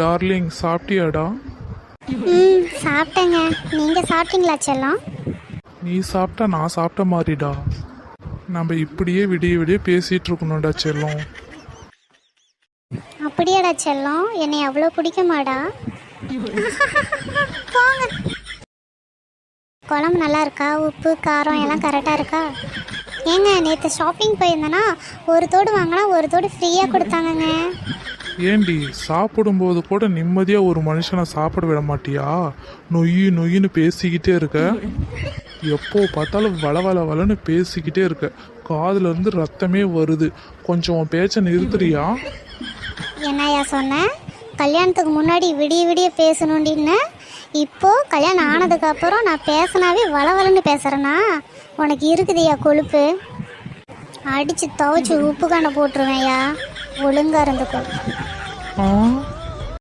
Darling சாப்பிட்டியாடா? சாப்பிட்டேங்க. நீங்கள் சாப்பிட்டீங்களா செல்லம்? நீ சாப்பிட்டா நான் சாப்பிட்ட மாதிரிடா. நம்ம இப்படியே விடிய விடிய பேசிகிட்டு இருக்கணும்டா செல்லம். அப்படியாடா செல்லம்? என்னை அவ்வளோ பிடிக்குமாடா? போங்க. குழம்பு நல்லா இருக்கா? உப்பு காரம் எல்லாம் கரெக்டாக இருக்கா? ஏங்க நேற்று ஷாப்பிங் போயிருந்தேன்னா ஒரு தோடு வாங்கினா ஒரு தோடு ஃப்ரீயாக கொடுத்தாங்கங்க. ஏண்டி சாப்பிடும்போது கூட நிம்மதியாக ஒரு மனுஷனை சாப்பிட விட மாட்டியா? நொய்யின்னு பேசிக்கிட்டே இருக்க. எப்போ பார்த்தாலும் வளன்னு பேசிக்கிட்டே இருக்க. காதுல இருந்து ரத்தமே வருது. கொஞ்சம் உன் பேச்சை நிறுத்துறியா? என்னையா சொன்னேன்? கல்யாணத்துக்கு முன்னாடி விடிய விடிய பேசணுண்டின்னு, இப்போ கல்யாணம் ஆனதுக்கப்புறம் நான் பேசினாவே வளன்னு பேசுகிறேன்னா உனக்கு இருக்குதுயா கொழுப்பு. அடித்து துவைச்சி உப்பு கண்ணை போட்டுருவேன்யா. ஒழுங்காக இருந்துக்கும்.